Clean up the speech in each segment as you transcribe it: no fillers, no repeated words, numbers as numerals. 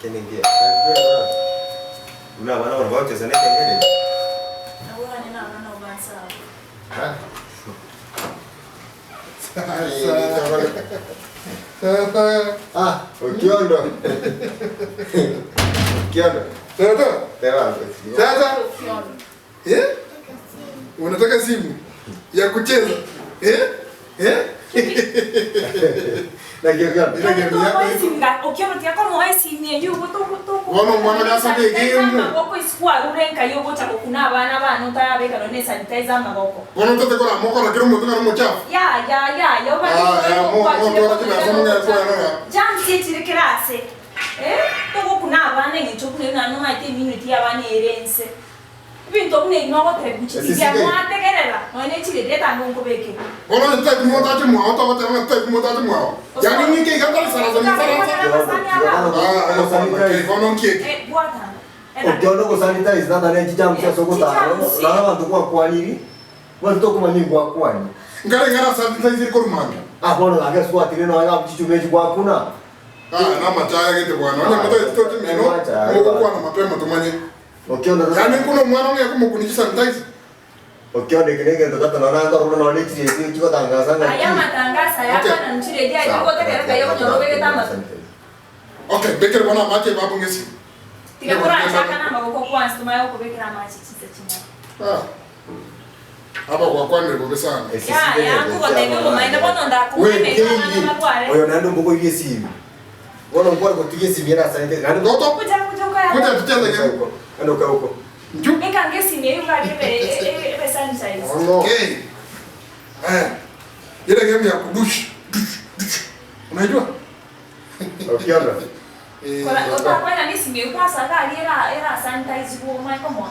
Kenenge. Una wana wanawake sana kengele. Na wewe nina wana ubansa. Ha? Ah, ukiondo. Ukiondo. Sasa? Tewa. Sasa? Unataka simu ya kucheza? Ukiona tia kama waisi ni yuko to. Wono mwana gasa bege mu. Maboko isikuwa rurenka yogo chako kuna abana bana utabeka none sanitizer maboko. Wono tote kola moko na kiro mutu na muchafu. Ya yo bali. Jam sitire kirase. Togo kuna abana ngicho kuna na no maite minute ya bana erense. Bintu bune no gote buchi ya mwate kerera. None chire deta ngongo beke. Wono nta ku mota tu mwa to gote nta ku mota tu mwa. Ya ni ngi ka kala sara Wono nki. Bwata. Ukiondo ko sanitize na ndani jam cha soko ta. Na bantu kwa kwani. Wanto kuma ni kwa kwani. Ngara sanitize ko rumanga. Ah, bono la gesu atire no ala buchi meji kwa kuna. Na mataya gete bwana. Wale mtoto toti meno. Ngo kwa na mapema tumanye. Ukiondo yani kuna mwana wangu yako mkuniji sanitize. Ukiondo kinenge ndo tata naona ndo runo ni chiri chiko tangaza ngani. Aya matangasa yako na mchire dia yuko tekereka yoko nyorobe tama. Okay, bekere bwana mache babu ngesi. Tika kura chaka na maboko kwanza tumayo kubekera machi chise chima. Hapa kwa kwani ndio sana. Ya kuko tebe maina bono ndakumeme na mabware. Oyo nando mboko ile simu. Wono mbona kutige simu yana sanitize. Nando Toto. Kuja kwa. Kuja tucheze game. Nando ka huko. Nju. Eka ngesi ni yuka ebe sanitize. Okay. Ile game ya kudush. Unajua? Ukiondo. Kwa kwani nisi ni yuka saka era sanitize kwa mai kama.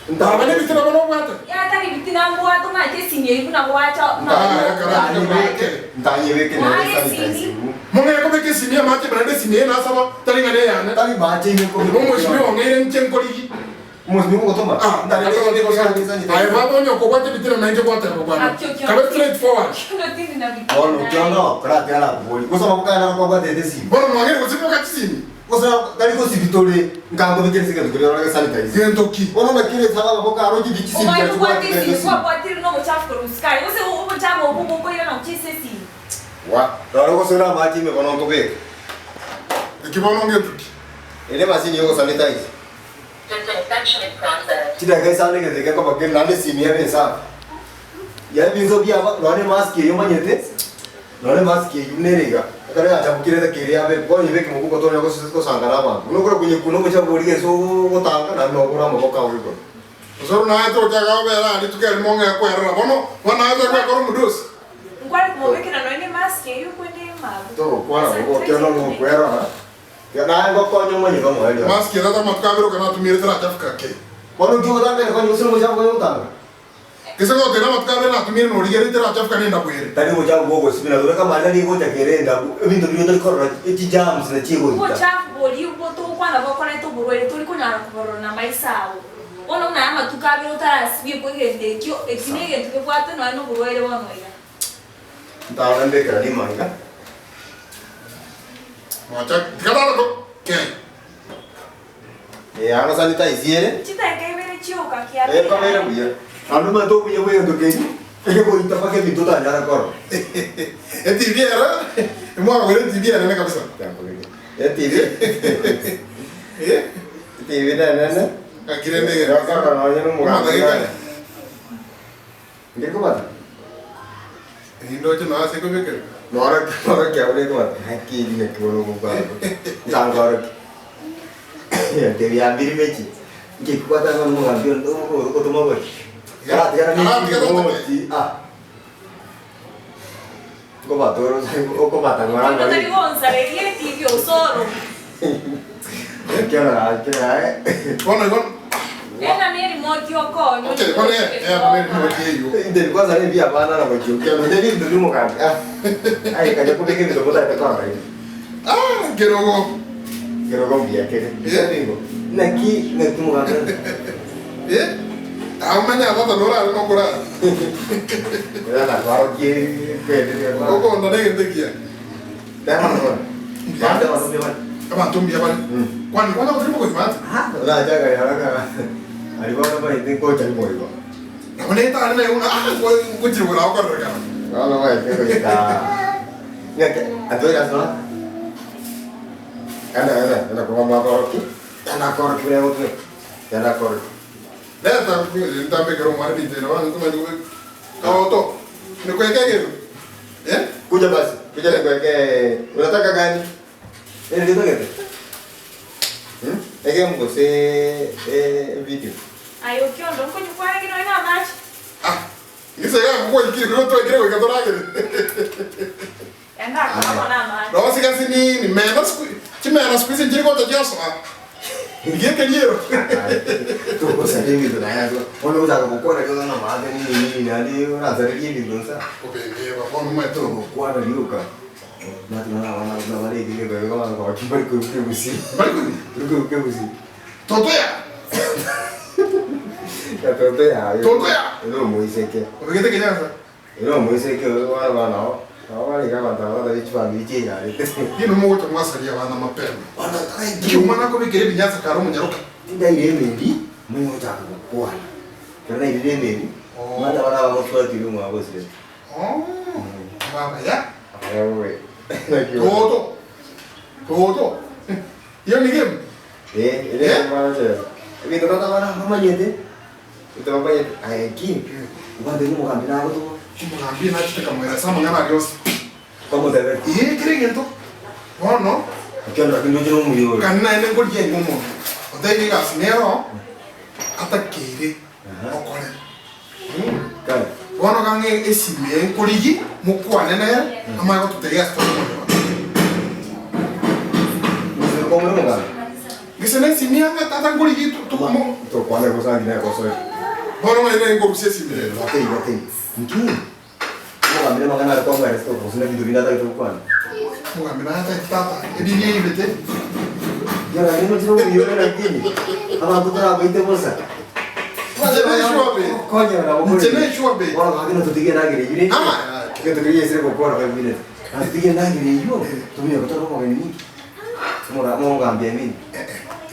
Ndabane bitira bano bwata. Ya tari bitina mbwa to mai kesi ni yuka na bwacha. Ndanyeweke na sanitize. Mungu yako beke simia mate brande simia na saba tari ngane yana. Tari bache ni ko. Mungu shimio ngere nchenkoli. Mimi ko toma. Ndani ko sanitize. Ai baba onyo ko bwate bitira na nje bwata ko bwana. Kabe straight forward. Kuno tindi na bitina. Wono ukiondo kala tela boli. Kusoma kukana kwa bwate desi. Bono mwangere kusipo katisini. Kusoma kali ko sibitole ngango bikere sika tukele na sanitize. Gentoki. Wono makire tala maboka aroji bichi Uma yu bwate si kwa bwate no mchafu kwa uskai. Use ubo chamo ubo ko ira na uchise si. Wa, raro ko sura maji me kono ko be. Kibono ngetuki. Ile machine yo sanitize. Tidak guys, ane ke dekha ko bakke nane simia be sa. Ya binzo bi aba nane mask yo manyete. Nane mask yo nerega. Kare acha bukire da kere abe ko ibe ke muko to ko sangara ba. Uno ko kunye kuno ko cha bori ke so ko tanga na no ko ramo ko ko. Usoro na to ta ga be la ni tuke monga ko era bono. Wana aza ko ko mudus. Ngwali kumweke na nani mask yuko ndi mabu. To kwa ko kero no ko era. Ya na ngo ko nyomo ni ko mo ele. Maski rata matkabiro kana tumire tra chafka ke. Kono jo da ko nyusul mo cha ko yota. Kisa ko tena matkabiro na tumire no ligere tra chafka ni ndakwere. Tani mo cha go sibina do ka mala ni go cha kerenda. Ebintu byo ndali korra eti jams na chigo. Ubo chafu boli ubo to kwana bakora to burwele tuli kunyara kuborona maisao. Ono na ama tukabiro tarasibiye ko gende kyo ekinege tukebwate no burwele wono ya. Tawaran be kara ni manga. Macha tikada ko ke. Ano sanitize yere? Chita kebere chioka kia. Kamera buya. Anu ma to buya buya to ke. Eke ko ita pa ke bintu ta nyara kor. TV era. Mo agora TV era na cabeça. TV. TV na. Akire ndege. Ya ka na ya no mo. Ngeko ba? Indo chana se ko bekere. Nora kya bole ko haki ni ko no ba. Tangor. Ya TV ambiri mechi. Ngeko ba ta no mo ngambil ko to mo ba. Ya tiara ni. Ko ba to ko ba ta ngora. Quando ti gonza le viene ti io solo. Kya. Kono. Ena neri moti oko. Okay, kono ya no kiyo. Ndio kwanza ni pia bana na kwa kyo. Ndio ndio ndio mo ka. Ai kaja ko beke ndio bota ta kora. Kerogo. Kerogo bia kere. Ndio. Naki tumo ka. Amanya bata dora no kora. Ya na kwaro ki pede. Oko ndane ndekia. Dama no. Banda no kama tumia bali kwani kwanza kulipo kwa mata la jaga ya haraka alikuwa kama hivi kocha ni moyo na wale ita ana una kwa kujibu na kwa rega wala wewe ndio ita ngeke atoya sana ana kwa mama kwa ana kwa kile wote ana kwa leta ntambe kero mara ni tena wana kama ndio kaoto ni kwa kege kuja basi kuja nikweke unataka gani ndio gani ege mgose video ayo kiondo ko chukwa kino ina match ngisa ya kwa ikiri kwa to ikiri kwa tora kile enda kama na match no sika sini ni menos squeeze njiri kwa to jaso ngie kanyero tu cosa devi tu dai ono usa ko kwa ko na ma de ni ali una zari di donsa okay va con mai to kwa na liuka na tuna na wale di ne ko ko kimbari ko busi ko busi totoya ya totoya totoya no moiseke ogete kenyaza no moiseke wa na wale kama tawala da ichwa ngije ya kino mo to mwasalia wana mapema wana tai kio mwana ko bikere binyaza karo munyaruka tinda ile mendi mo ta ko kwa kana ile mendi mata wala wa kwa tilu mo abose baba ya ayo todo yo ni game ile mara je ini to ta wala mama yete ito mama yete ai ki uba de mo kambina ko to chimugambie na chitaka mwera sama ngana yose como te ver kirengento no akenda kindoje mu yo kanna ene ngolje ngumo otayi ga snero atakire okole kan wono gange esime koligi mukwane na ama ko tutega sto como no ngal gisene simia nga tata koligi to mo to kwale ko sa gina ko so wono ene ngobse simile Watei. Mtu. Mo amina magana ko ngare sto ko sina vidurina ta to kwan. mugambira tata ediye ibete Ya la no tiro yo na kini. Ama tu tara baite bosa. Coño, la boca. Ntene shwabe Wala hakina to tige na gire yini. Que to tige sire ko kwa ba mine. Asi tige na gire yo. To mine ko to ko ngini. Mo ngambia mini.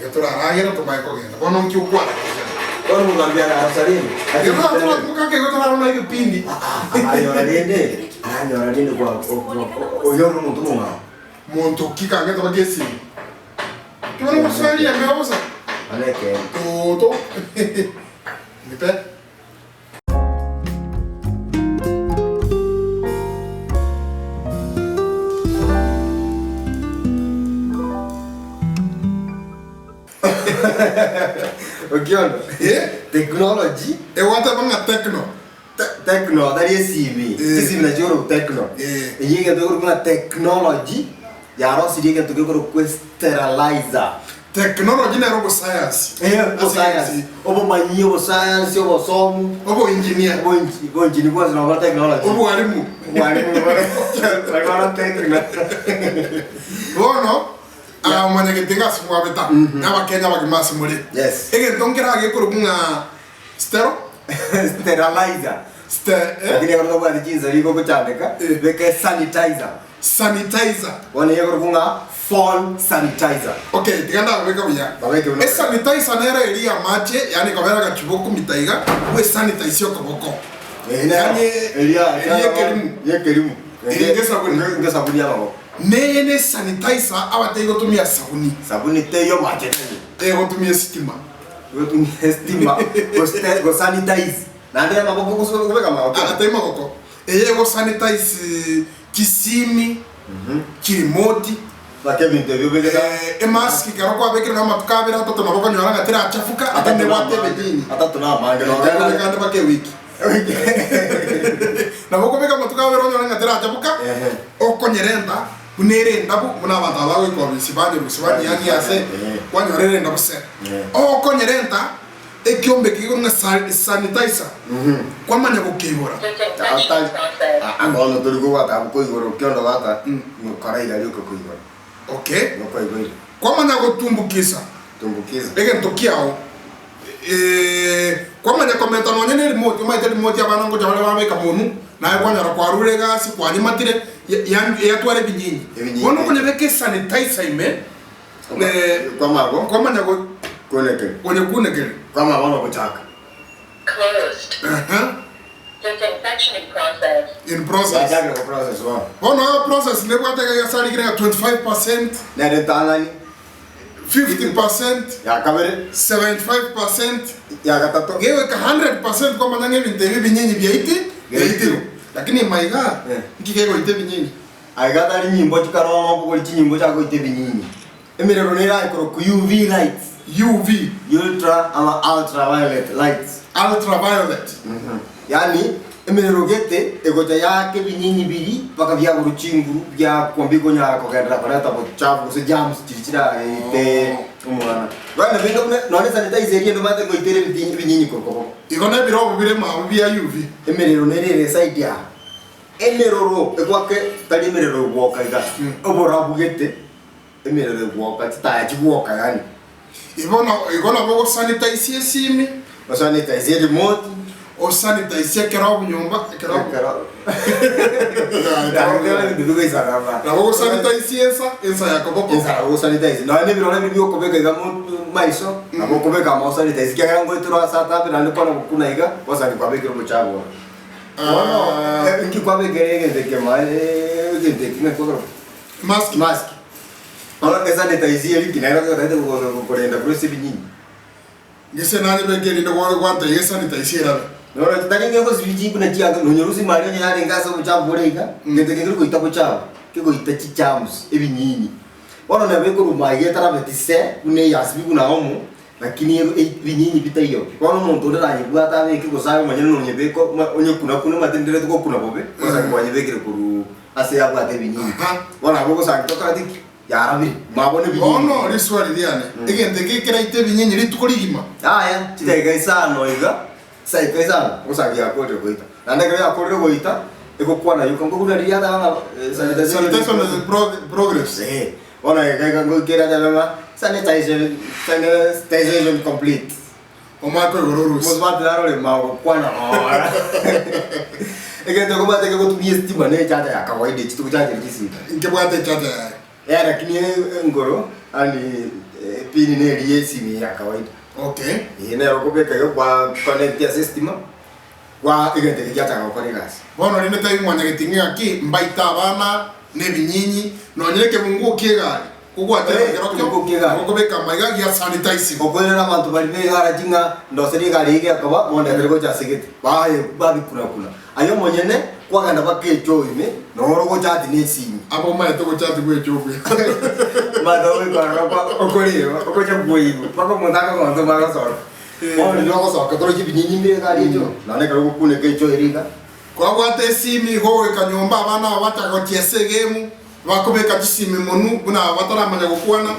yatura ragera to mai ko genda wono nkiukwa Kono mo ngambia na asarini. Yo no to muka ke gotora na ipindi Ayo na dende. Ayo na dende kwa o yo no mutu mo. monto kika ngeta bagesi kiwana musali ya meosa Aneke. todo nipe Okiondo. Technology. e wata banga Techno, that is CV. Sisi na joro techno. Yenge to kuna technology. Yaro sidi ke to ko sterilizer. technology na robo science O science. Obo manyi o science obo som. obo engineer Obo engineer kwa na technology. obo walimu Agora techno. wono manya ke tenga simwa beta na bakenya bakimasi muri Yes. ege tonkera ge ko bunga Sterilizer. Lakini kwa sababu jinsi liko kuchandika, weke sanitizer. Wani yako kunga phone sanitizer. okay tiganda weka biya Babeke uno. sanitizer nera elia mache yani kabera ka chiboko mitaiga we sanitize yoko boko Yani elia kerimu kerimu. Ngesa sabuni ya babo. nene sanitizer abatego tumia Sabuni teyo mache. ego tumia stima Wetu estima go sanitize. Na ndio maboko kuweka maoto. atema koko ego sanitize kisimi kirimoti Bakemi interview bega. emaski karoko abekira na matukabira toto maboko nyora ngatira achafuka atende wate bedini Atatu na mange no. kanda bake wiki na boko beka matukabira nyora ngatira achafuka okonyerenda unerenda bu muna bataba we ko bisibanye yani ase kwanyorenda buse okonyerenda ekiombe kigo nga sanitizer kwa manya kukibora Ano tuligo wata ko igoro kiondo wata karaida yuko ko igoro. okay No ko igoro. kwa manya kutumbukiza ege ntokiao kwa manya komenta no nyene remote ma remote abana ngo jawale bameka munu na kwanyara kwa rurega si kwa nyimatire ya tware binyinyi wono kunyebeke sanitizer ime kwa manyago Koneke. kunekele Kama wana kuchaka. Closed. Disinfection process. in process. Yachaka kwa process wao. Ono process ne kwata ya sali kire 25%, Na retangani 50%, ya kabere 75%. ya katato. Gewe ka 100% kwa manyange bintebi binyinyi byaitiro. Lakini maiga nkigego ite binyinyi. Aigata ari nyimbo chikarongo kugori chinyimbo chako ite binyinyi. Emirero nera ikoro ku UV lights. UV, Ultra ama ultraviolet lights. ultraviolet. Yani emirero gete egoja yake binyinyi biri paka bya buruchinguru bya kombiko nya ko kadra parata bo chafu se jams chichira ite umwana. Bana bingo none sanitize eri ndo mate ko itere binyinyi ko. Igone birobo bire ma bya UV. Emirero nerere side ya. Emirero ekwake tali emirero woka iga. Obora bugete emirero woka tita chiwoka yani. Igona bogo sanitize simi, O sanitize remote. o sanitize kerabu nyumba, kerabu. Na bogo sanitize esa ya koboko. Esa sanitize. No ne birone bibyo kobeka iga maiso. Abo kobeka mo sanitize kya ngo itro asata birane kono kuna iga wasani kwa bekiro muchabo. Inki kwa bekere ngende ke male ngende kine kodro. Mask. Ora esa sanitize eri kinaira ko tete ko korenda brusi binyinyi. Gese nani begeli ndo kwa kwanta esa sanitize ra. Nora tani ngego sibiji kuna chianga no nyorusi mali nyane ngasa muchabo boreka. Ngende ngiro ko itapo chabo. Kiko itachi chams ebinyinyi. Wana na beko rumaye tara betise une yasbi kuna homo. Lakini ebinyinyi bitayo. Wana muntu ndara nyibu ata beke ko sabe manyene no nyebeko onye kuna matendere to kuna bobe. Kosa kwa nyebekere kuru ase ya bwate binyinyi. Wana boko sa toka tiki. Yarabi mabone binyinyi. Ono riswali diane. Egende kekera ite binyinyi ritukorigima. Aya, chitega isano iga. Sai pesa, usangia kote goita. Nanda kaya kote goita. Eko kwana yuko ngukuna riada Sanitation is progress. Eh, ona kaya ngukira dama sanitation complete. Omako gororus. Mosma tlaro le mau kwana. Ege to komate ke kutumia stima ne chaja ya kawaida chitu chaja kisi. Nkebwate chata. Ya lakini ngoro ani pini ne riesi ni ya kawaida. Okay. Ine rokobeka yo kwa connect ya system. Wa igente kijata kwa gas. Bono rine tayi mwanya gitinga ki mbaita bana ne binyinyi no nyereke mungu kigari. Kuko atera gerokyo. Okobeka maiga ya sanitize. Okolera abantu bari begara jinga ndoseri gari ige akaba monde kerego chasigete. Baye babi kuna. Ayo monyene kwaganda bakecho ime no rogo chati ne simi. Abo mai to chati kwe chokwe. Madawe kwa okoliyo okocha boyibu. Pako mondaka kwa ndo mara soro. Ono ndoko so katoro chibi nyinyi mbere gari echo. Nane karo kune kecho eriga. Kwa kwate simi ho ekanyomba abana bataka chiese game bakobeka chisimi monu buna batara manya gukwana.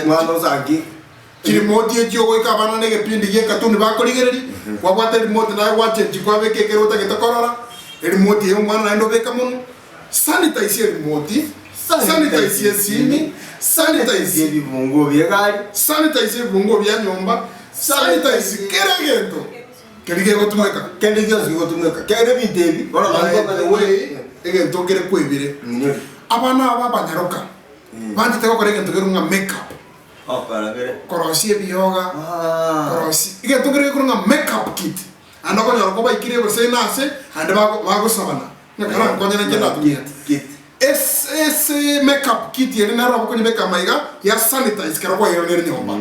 Mwana zangi Kiri moti ekyo goika abana nege pindi ge katuni bakoligereri. Kwa kwate remote na wache chikwa beke kerota getakorora. Remote yo mwana naendo beka monu. Sanitize remote. Sanitize simi. Sanitize vibungo vya gari. Sanitize vibungo vya nyumba. Sanitize keregento. Kerige gotumeka. Kerige gotumeka. Kere bintebi. Ora mango we egento kere kwebire. Abana abanyaroka. Bandi tego keregento kerunga makeup. Para kere. Korosie bioga. Korosi. Egento kere kerunga makeup kit. Andako nyoro ba ikire bose nase ande bago sabana. Ngakara konya njena tunya. Kit. Ese makeup kit yene na robo kwenye makeup maiga ya sanitize kero kwa yone nyomba.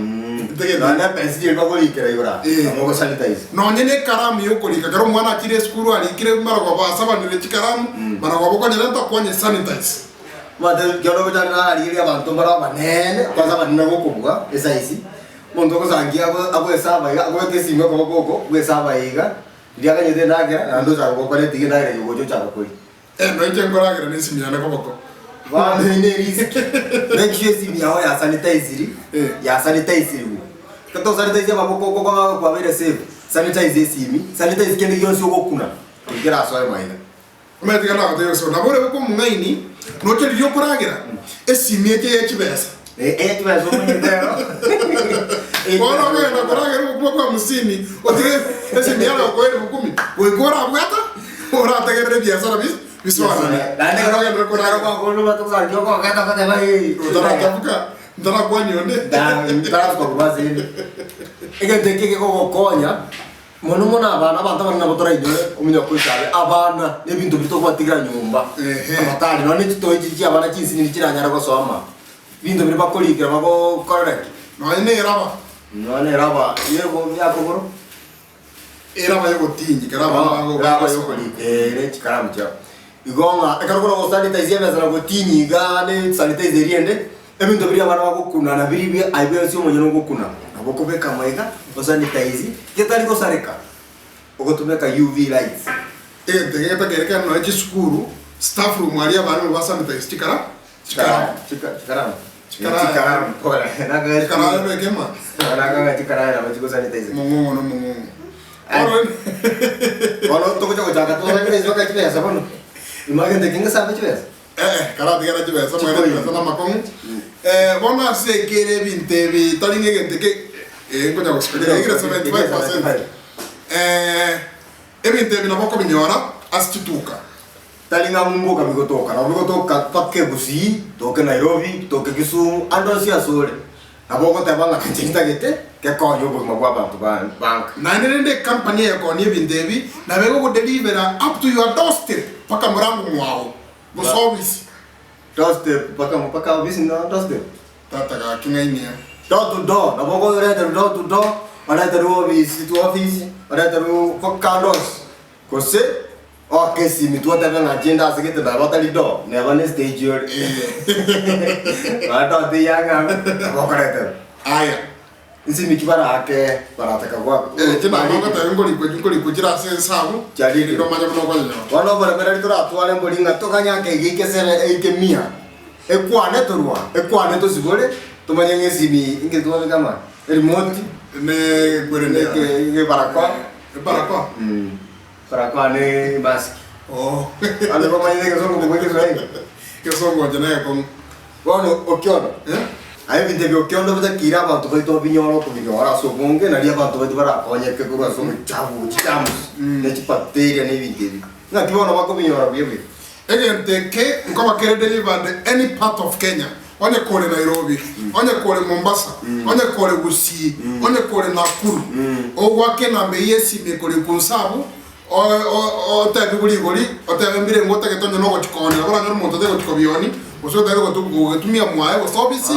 Nana pensi yeba ko likira yora. Amoko sanitize. No nyene karamu yo kolika kero mwana akire skuru ali kire mara kwa basaba nile chikaramu mara kwa boko nyene ta kwenye sanitize. Mata kero bajana ali ya bantu mara banene kwa sababu nina gokubuga esa isi. Mondo ko sangia abo esaba ya abo kesi ngo ko boko we saba yiga. Dia ka nyede nagira ando cha ko kale tige nagira yo gojo cha ko. No ite ngora gira nisi miyana ko boko. Wa ne risk. Make sure si miao ya sanitize ya sanitize. Kato sanitize maboko ko kwa vile save. Sanitize simi. Sanitize kende yonsi okuna. Kira so ai maina. Umetiga na ko so na bore ko mungaini no te dio koragira. Esimi eke ya chibesa. Tu és um inteiro. Bora ver na koragira ko kwa musini. Otire ese miyana ko ele bukumi. Ko ikora abwata. Ora ta gere biasa na bis. Biswana. Na ndio ndio kuna kwa kono watu kwa joko kata kata bai. Utaratambuka. Ndara kwa nyonde. Da ndara kwa bazi. Ege teke ko konya. Mono mona abana bantu bana botora ide uminya kwishale abana nebintu bito kwatigira nyumba. Amatali none kitoyi abana kinsi ni kiranyara ko soma. Bintu biri bakolikira bako correct. None raba. None raba yego yakoboro. Era ba yoko tingi raba yoko likere chikaramcha. Igonga ekarukora ko sanitize yemeza na gotinyi gane sanitize riende ebintu biri abana bakukuna na biri bi aibe sio mwenye no gukuna nabo kubeka maiga ko sanitize ketari ko sareka ogotumeka UV lights tegeta kereka no ekisukuru staff room ali abantu ba sanitize chikara pora naga chikara bekema naga chikara na bachiko sanitize mungu oro to ko jaga to sanitize ko kachile sabono imagine kinga sabe chile kara tigara chile sabono sana makong bona se kere bintebi talinge gente que ngoja kusikiliza ile 75% ebintebi na boko binyora astituka talinga mungu kabigotoka na bigotoka pakke busi toke Nairobi toke Kisumu andosi asore na boko tabanga kanjita gete ke konyo bo mabwa bantu bank na nende company ya koni ebintebi na bego ko deliver up to your doorstep paka murangu mwao bo service doorstep paka office na doorstep tata ka kingainia door to door na boko rete door to door ana taru office to office ana taru fokandos kose okay si mitu ata na agenda segete na rota lido ne bane stage your ata de yanga boko rete aya nsi mikibara ake barataka kwa tena boko ta ngoli kujira se sabu Chali ndo manya no kwa nyo wano bara mera litora atwale mbolinga tokanya ke gike sere eke mia ekwane to sibole tumanye ngesimi inge tuwa kama remote ne gwerende ke inge barakwa barakwa ne mask ale ko manye ke songo bweke zai ke songo jana ko wano okyono ayo binte bi okyono bata kira ba to to binyoro to binyora so bonge na lia ba to bara konye ke ko so chabu chitamus ne chipatteria ne binte na kibono bako binyora bibi egente ke ngoma kere delivered any part of Kenya onye kore Nairobi onye kore Mombasa onye kore Gusii onye kore Nakuru ogwa Kenya mbe yesi me kore kunsabu o tabi goli o tabi mbire ngota ke tonyo no chikone ora nyo monto de chikobioni oso tabi go tumia mwae go sobisi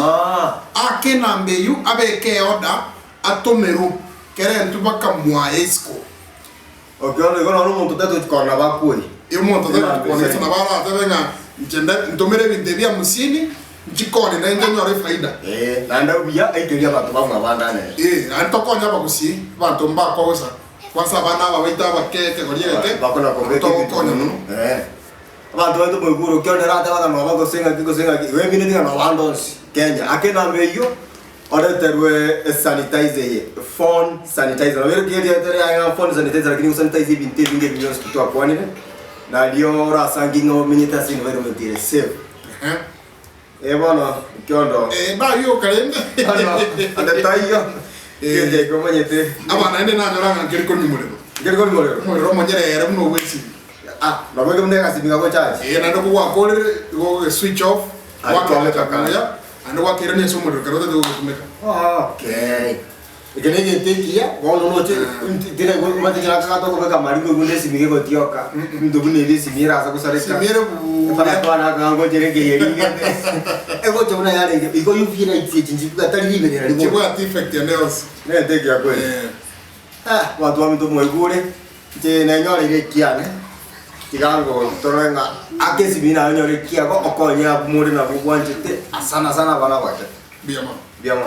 Kenya mbe yu abeke oda atomeru kere ntubaka mwae isko okyono gono monto de chikona bakuri iyo monto de chikone sana bara atabenga njenda ntomere bindebia musini chikone na nyore faida nanda ubia aikeria bantu bamwe abandane antokonya bagusi bantu mbako osa kwanza bana bawaita bakeke goliete bakona kongete abantu bantu mwiguru kyone rata bana no bako senga we mine tinga no bandos Kenya akena meyo ora terwe sanitizer phone sanitizer we kiria tere ya phone sanitizer lakini sanitizer binte binge binyo situ akwani na dio ra sangingo minyita sin environment ile safe bwana kyondo ba yo kalende anda taiyo kende ko manyete abana ende na nyora ngiri ko nimulero mo nyere era no wesi na wege mne kasimika ko charge na ndo kwa kole go switch off wakale kakaya ando wakira ne somo ndo karota de kumeka okay ikene ngetekia wono no che tira go mate kira ka to ko ka mari go gunde simike ko tioka ndo bune be simira asa ko sareka simira para kwa na ka ngo jere ke yeri ego chona yale iko yupi na itsi chinji ka tali libe ne ali ko artifact ya neos ne tekia kweli watu wa mtu mwegure je na nyore ile kiane kigango torenga akesi bina nyore kia ko okonya muri na bugwanjete asana sana bana wake biama biama